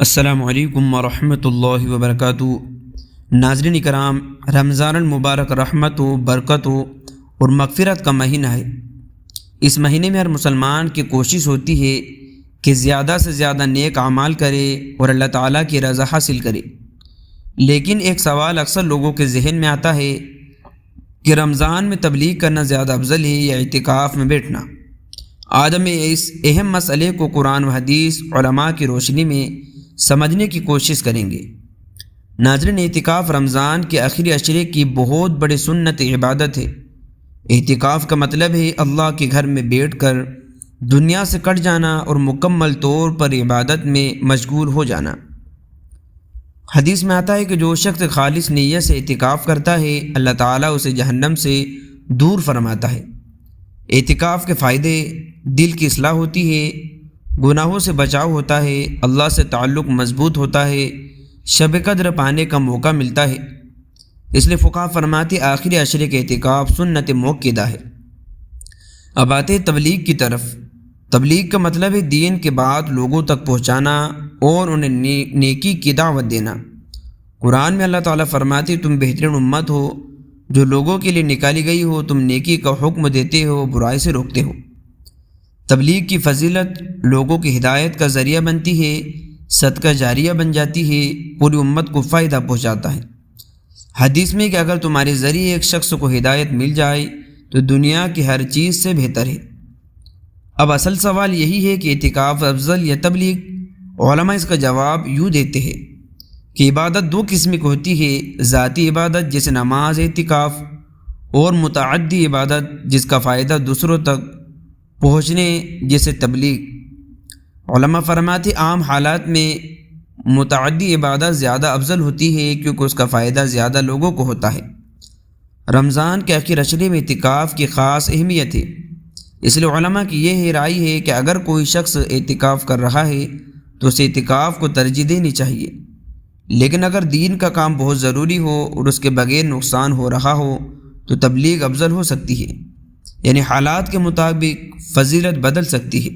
السلام علیکم ورحمۃ اللہ وبرکاتہ۔ ناظرین کرام، رمضان المبارک رحمت و برکت اور مغفرت کا مہینہ ہے۔ اس مہینے میں ہر مسلمان کی کوشش ہوتی ہے کہ زیادہ سے زیادہ نیک اعمال کرے اور اللہ تعالیٰ کی رضا حاصل کرے۔ لیکن ایک سوال اکثر لوگوں کے ذہن میں آتا ہے کہ رمضان میں تبلیغ کرنا زیادہ افضل ہے یا اعتکاف میں بیٹھنا؟ آج ہم اس اہم مسئلے کو قرآن و حدیث علماء کی روشنی میں سمجھنے کی کوشش کریں گے۔ ناظرین، اعتکاف رمضان کے آخری عشرے کی بہت بڑی سنت عبادت ہے۔ اعتکاف کا مطلب ہے اللہ کے گھر میں بیٹھ کر دنیا سے کٹ جانا اور مکمل طور پر عبادت میں مشغول ہو جانا۔ حدیث میں آتا ہے کہ جو شخص خالص نیت سے اعتکاف کرتا ہے، اللہ تعالیٰ اسے جہنم سے دور فرماتا ہے۔ اعتکاف کے فائدے: دل کی اصلاح ہوتی ہے، گناہوں سے بچاؤ ہوتا ہے، اللہ سے تعلق مضبوط ہوتا ہے، شب قدر پانے کا موقع ملتا ہے۔ اس لیے فقہا فرماتے آخری عشرے کے اعتکاف سنت موقدہ ہے۔ اب آتے تبلیغ کی طرف۔ تبلیغ کا مطلب ہے دین کے بات لوگوں تک پہنچانا اور انہیں نیکی کی دعوت دینا۔ قرآن میں اللہ تعالیٰ فرماتے تم بہترین امت ہو جو لوگوں کے لیے نکالی گئی ہو، تم نیکی کا حکم دیتے ہو، برائی سے روکتے ہو۔ تبلیغ کی فضیلت لوگوں کی ہدایت کا ذریعہ بنتی ہے، صدقہ جاریہ بن جاتی ہے، پوری امت کو فائدہ پہنچاتا ہے۔ حدیث میں کہ اگر تمہارے ذریعے ایک شخص کو ہدایت مل جائے تو دنیا کی ہر چیز سے بہتر ہے۔ اب اصل سوال یہی ہے کہ اعتکاف افضل یا تبلیغ؟ علماء اس کا جواب یوں دیتے ہیں کہ عبادت دو قسم کی ہوتی ہے: ذاتی عبادت جیسے نماز، اعتکاف، اور متعدی عبادت جس کا فائدہ دوسروں تک پہنچنے جیسے تبلیغ۔ علماء فرماتے عام حالات میں متعدی عبادت زیادہ افضل ہوتی ہے کیونکہ اس کا فائدہ زیادہ لوگوں کو ہوتا ہے۔ رمضان کے آخر عشرے میں اعتکاف کی خاص اہمیت ہے، اس لیے علماء کی یہ رائے ہے کہ اگر کوئی شخص اعتکاف کر رہا ہے تو اسے اعتکاف کو ترجیح دینی چاہیے۔ لیکن اگر دین کا کام بہت ضروری ہو اور اس کے بغیر نقصان ہو رہا ہو تو تبلیغ افضل ہو سکتی ہے، یعنی حالات کے مطابق فضیلت بدل سکتی ہے۔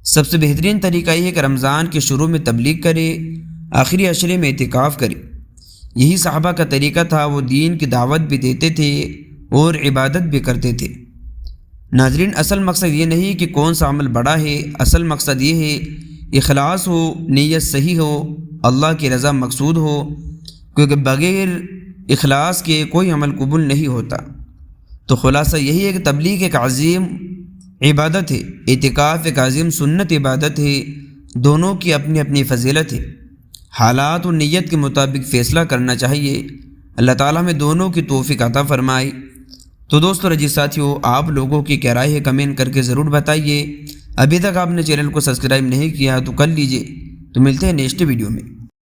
سب سے بہترین طریقہ یہ ہے کہ رمضان کے شروع میں تبلیغ کرے، آخری عشرے میں اعتکاف کرے۔ یہی صحابہ کا طریقہ تھا، وہ دین کی دعوت بھی دیتے تھے اور عبادت بھی کرتے تھے۔ ناظرین، اصل مقصد یہ نہیں کہ کون سا عمل بڑا ہے، اصل مقصد یہ ہے اخلاص ہو، نیت صحیح ہو، اللہ کی رضا مقصود ہو، کیونکہ بغیر اخلاص کے کوئی عمل قبول نہیں ہوتا۔ تو خلاصہ یہی ہے کہ تبلیغ ایک عظیم عبادت ہے، اعتکاف ایک عظیم سنت عبادت ہے، دونوں کی اپنی اپنی فضیلت ہے۔ حالات اور نیت کے مطابق فیصلہ کرنا چاہیے۔ اللہ تعالیٰ ہمیں دونوں کی توفیق عطا فرمائے۔ تو دوستو اور عزیز ساتھیو، آپ لوگوں کی کیا رائے ہے کمنٹ کر کے ضرور بتائیے۔ ابھی تک آپ نے چینل کو سبسکرائب نہیں کیا تو کر لیجئے۔ تو ملتے ہیں نیکسٹ ویڈیو میں۔